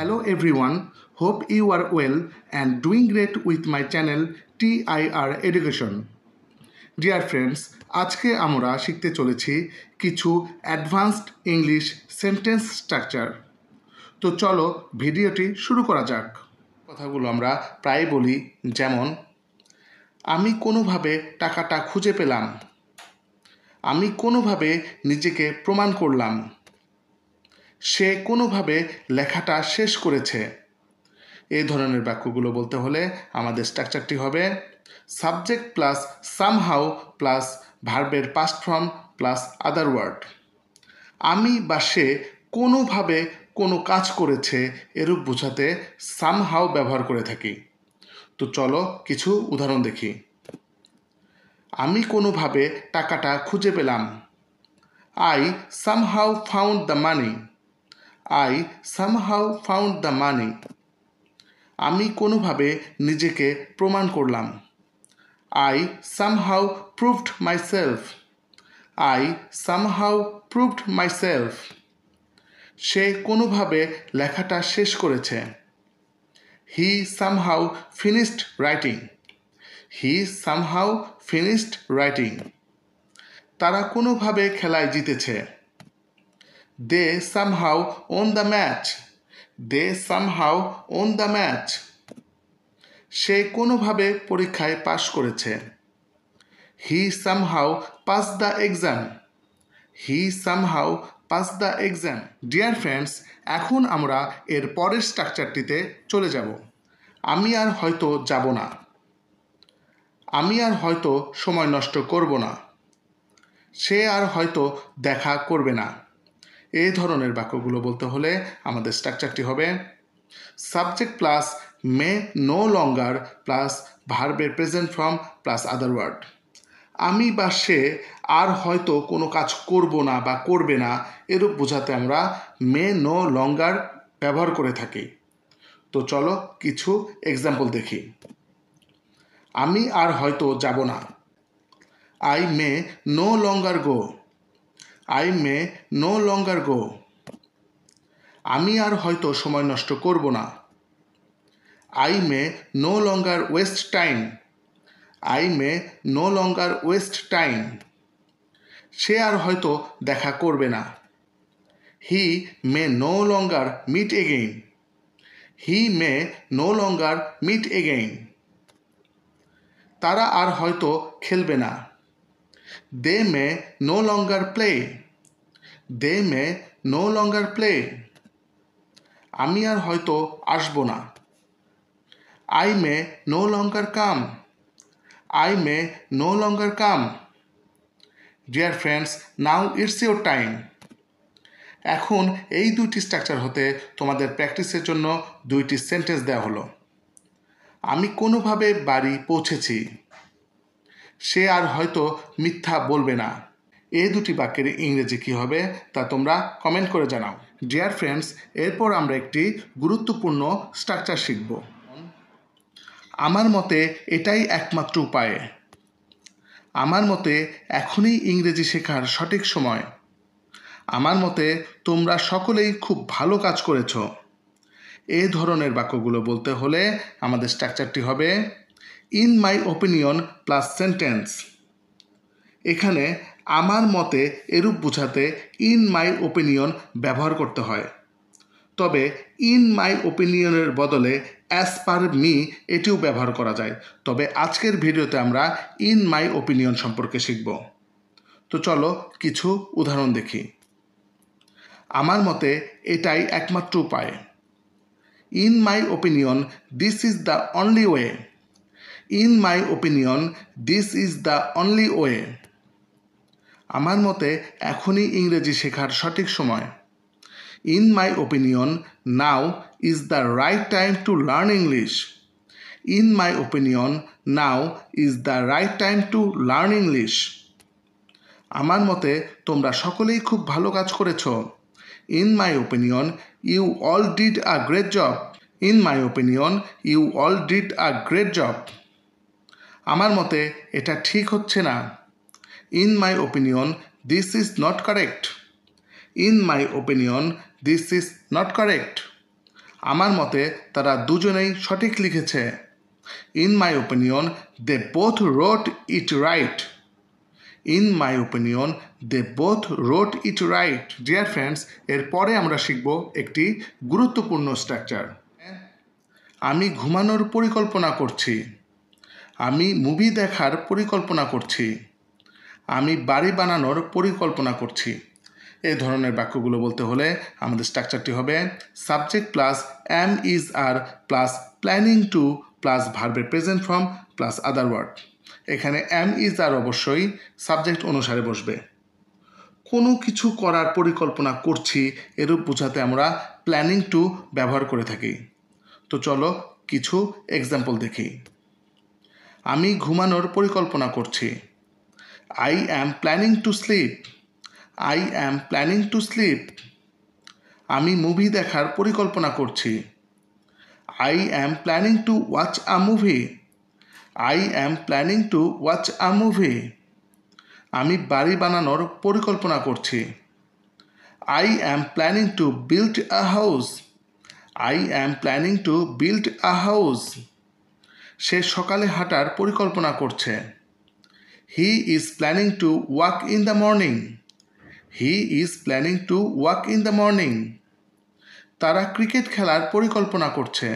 Hello everyone, hope you are well and doing great with my channel TIR Education. Dear friends, আজকে আমরা শিখতে চলেছি কিছু advanced English sentence structure. তো চলো ভিডিওটি শুরু করা যাক। কথাগুলো আমরা প্রায় বলি, যেমন আমি কোনোভাবে টাকাটা খুঁজে পেলাম, আমি কোনোভাবে নিজেকে প্রমাণ করলাম, সে কোনোভাবে লেখাটা শেষ করেছে। এই ধরনের বাক্যগুলো বলতে হলে আমাদের স্ট্রাকচারটি হবে সাবজেক্ট প্লাস সামহাউ প্লাস ভার্বের past form plus other word. আমি বা সে কোনোভাবে কোনো কাজ করেছে এরূপ বোঝাতে সামহাউ ব্যবহার করে থাকি। তো চলো কিছু উদাহরণ দেখি। আমি কোনোভাবে টাকাটা খুঁজে পেলাম। I somehow found the money. I somehow found the money. আমি কোনোভাবে নিজেকে প্রমাণ করলাম। I somehow proved myself. I somehow proved myself. সে কোনোভাবে লেখাটা শেষ করেছে। He somehow finished writing. He somehow finished writing. তারা কোনোভাবে খেলায় জিতেছে। They somehow won the match. They somehow won the match. সে কোনোভাবে পরীক্ষায় পাশ করেছে। He somehow passed the exam. He somehow passed the exam. Dear friends, এখন আমরা এর পরের স্ট্রাকচারটিতে চলে যাব। আমি আর হয়তো যাব না, আমি আর হয়তো সময় নষ্ট করব না, সে আর হয়তো দেখা করবে না। এই ধরনের বাক্যগুলো বলতে হলে আমাদের স্ট্রাকচারটি হবে subject plus may no longer plus ভার্বের present form plus other word. আমি বা সে আর হয়তো কোনো কাজ করব না বা করবে না এরূপ বোঝাতে আমরা মে নো লঙ্গার ব্যবহার করে থাকি। তো চলো কিছু এক্সাম্পল দেখি। আমি আর হয়তো যাব না। I may no longer go. I may no longer go. আমি আর হয়তো সময় নষ্ট করব না। I may no longer waste time. I may no longer waste time. সে আর হয়তো দেখা করবে না। He may no longer meet again. He may no longer meet again. তারা আর হয়তো খেলবে না। They may no longer play. They may no longer play. আমি আর হয়তো আসবো না। I may no longer come. I may no longer come. Dear friends, now it's your time. এখন এই দুইটি স্ট্রাকচার হতে তোমাদের প্র্যাকটিসের জন্য দুইটি সেন্টেন্স দেওয়া হলো। আমি কোনোভাবে বাড়ি পৌঁছেছি, সে আর হয়তো মিথ্যা বলবে না। এই দুটি বাক্যের ইংরেজি কী হবে তা তোমরা কমেন্ট করে জানাও। ডিয়ার ফ্রেন্ডস, এরপর আমরা একটি গুরুত্বপূর্ণ স্ট্রাকচার শিখব। আমার মতে এটাই একমাত্র উপায়। আমার মতে এখনই ইংরেজি শেখার সঠিক সময়। আমার মতে তোমরা সকলেই খুব ভালো কাজ করেছ। এই ধরনের বাক্যগুলো বলতে হলে আমাদের স্ট্রাকচারটি হবে in my opinion plus sentence. এখানে আমার মতে এরূপ বোঝাতে ইন মাই ওপিনিয়ন ব্যবহার করতে হয়। তবে ইন মাই ওপিনিয়নের বদলে অ্যাজ পার মি এটিও ব্যবহার করা যায়। তবে আজকের ভিডিওতে আমরা ইন মাই ওপিনিয়ন সম্পর্কে শিখব। তো চলো কিছু উদাহরণ দেখি। আমার মতে এটাই একমাত্র উপায়। In my opinion this is the only way. In my opinion this is the only way. আমার মতে এখনই ইংরেজি শেখার সঠিক সময়। In my opinion now is the right time to learn English. In my opinion now is the right time to learn English. আমার মতে তোমরা সকলেই খুব ভালো কাজ করেছ। In my opinion you all did a great job. In my opinion you all did a great job. আমার মতে এটা ঠিক হচ্ছে না। In my opinion this is not correct. In my opinion this is not correct. আমার মতে তারা দুজনেই সঠিক লিখেছে। In my opinion, they both wrote it right. In my opinion, they both wrote it right. Dear friends, এরপরে আমরা শিখব একটি গুরুত্বপূর্ণ স্ট্রাকচার। আমি ঘুমানোর পরিকল্পনা করছি। আমি মুভি দেখার পরিকল্পনা করছি। আমি বাড়ি বানানোর পরিকল্পনা করছি। এই ধরনের বাক্যগুলো বলতে হলে আমাদের স্ট্রাকচারটি হবে subject plus am is are plus planning to plus ভার্বের present form plus other word. এখানে am is are অবশ্যই সাবজেক্ট অনুসারে বসবে। কোনো কিছু করার পরিকল্পনা করছি এরূপ বোঝাতে আমরা প্ল্যানিং টু ব্যবহার করে থাকি। তো চলো কিছু এক্সাম্পল দেখি। আমি ঘুমানোর পরিকল্পনা করছি। I am planning to sleep. I am planning to sleep. আমি মুভি দেখার পরিকল্পনা করছি। I am planning to watch a movie. I am planning to watch a movie. আমি বাড়ি বানানোর পরিকল্পনা করছি। I am planning to build a house. I am planning to build a house. সে সকালে হাঁটার পরিকল্পনা করছে। He is planning to walk in the morning. He is planning to walk in the morning. তারা ক্রিকেট খেলার পরিকল্পনা করছে।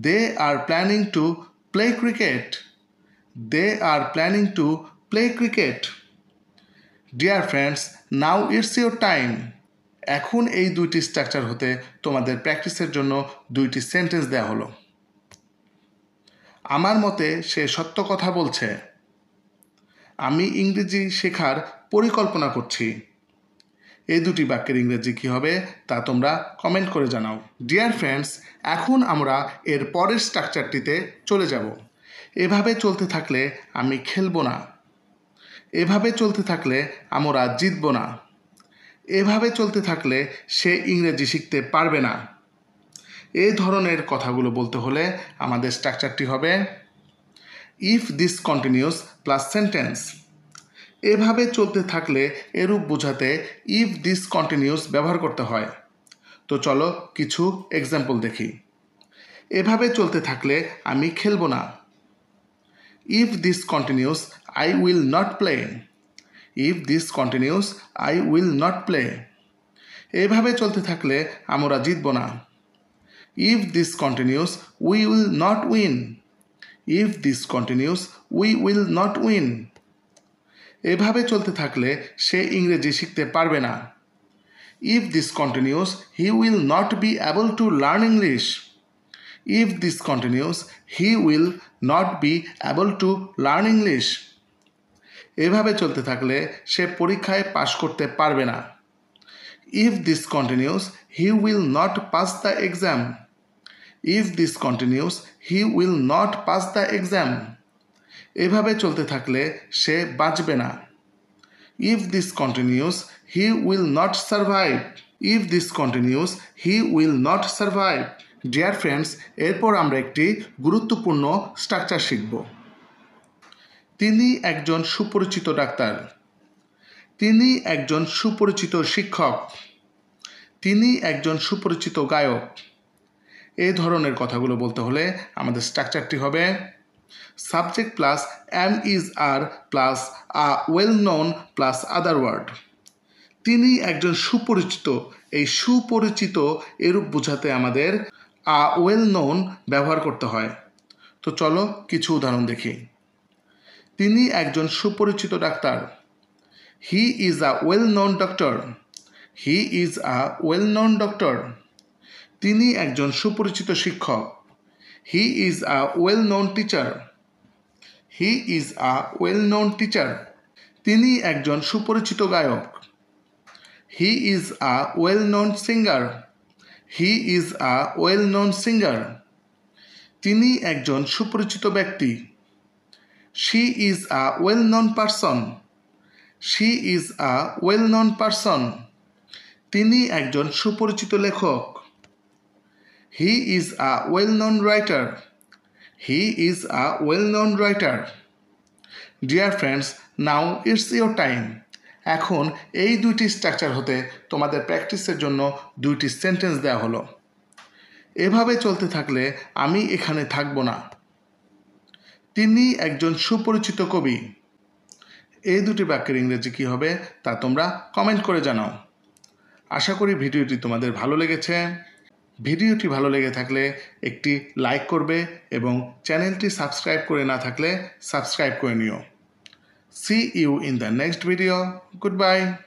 They are planning to play cricket. They are planning to play cricket. Dear friends, now it's your time. এখন এই দুইটি structure হতে তোমাদের প্র্যাকটিসের জন্য দুইটি সেন্টেন্স দেওয়া হলো। আমার মতে সে সত্য কথা বলছে। আমি ইংরেজি শেখার পরিকল্পনা করছি। এই দুটি বাক্যের ইংরেজি কী হবে তা তোমরা কমেন্ট করে জানাও। ডিয়ার ফ্রেন্ডস, এখন আমরা এর পরের স্ট্রাকচারটিতে চলে যাব। এভাবে চলতে থাকলে আমি খেলবো না। এভাবে চলতে থাকলে আমরা জিতব না। এভাবে চলতে থাকলে সে ইংরেজি শিখতে পারবে না। এই ধরনের কথাগুলো বলতে হলে আমাদের স্ট্রাকচারটি হবে if this continuous plus sentence. এভাবে চলতে থাকলে এরূপ বোঝাতে ইফ দিস কন্টিনিউস ব্যবহার করতে হয়। তো চলো কিছু এক্সাম্পল দেখি। এভাবে চলতে থাকলে আমি খেলব না। If this continuous I will not play. If this continuous I will not play. এভাবে চলতে থাকলে আমরা জিতব না। If this continuous we will not win. If this continuous we will not win. এভাবে চলতে থাকলে সে ইংরেজি শিখতে পারবে না। If this continuous he will not be able to learn English. If this continuous he will not be able to learn English. এভাবে চলতে থাকলে সে পরীক্ষায় পাশ করতে পারবে না। If this continuous he will not pass the exam. If this continuous he will not pass the exam. এভাবে চলতে থাকলে সে বাঁচবে না। If this continuous he will not survive. If this continuous he will not survive. Dear friends, এরপর আমরা একটি গুরুত্বপূর্ণ structure শিখব। তিনি একজন সুপরিচিত ডাক্তার। তিনি একজন সুপরিচিত শিক্ষক। তিনি একজন সুপরিচিত গায়ক। এই ধরনের কথাগুলো বলতে হলে আমাদের স্ট্রাকচারটি হবে subject plus am is are plus a well known plus other word. তিনি একজন সুপরিচিত। এই সুপরিচিত এরূপ বোঝাতে আমাদের a well known ব্যবহার করতে হয়। তো চলো কিছু উদাহরণ দেখি। তিনি একজন সুপরিচিত doctor. He is a well known doctor. He is a well known doctor. তিনি একজন সুপরিচিত শিক্ষক। He is a well known teacher. He is a well known teacher. তিনি একজন সুপরিচিত গায়ক। He is a well known singer. He is a well known singer. তিনি একজন সুপরিচিত ব্যক্তি। She is a well known person. She is a well known person. তিনি একজন সুপরিচিত লেখক। He is a well known writer. He is a well known writer. Dear friends, now it's your time. এখন এই দুইটি স্ট্রাকচার হতে তোমাদের প্র্যাকটিসের জন্য দুইটি সেন্টেন্স দেওয়া হলো। এভাবে চলতে থাকলে আমি এখানে থাকব না। তিনি একজন সুপরিচিত কবি। এই দুটি বাক্যের ইংরেজি কী হবে তা তোমরা কমেন্ট করে জানাও। আশা করি ভিডিওটি তোমাদের ভালো লেগেছে। ভিডিওটি ভালো লেগে থাকলে একটি লাইক করবে এবং চ্যানেলটি সাবস্ক্রাইব করে না থাকলে সাবস্ক্রাইব করে নিও। See you in the next video. Goodbye.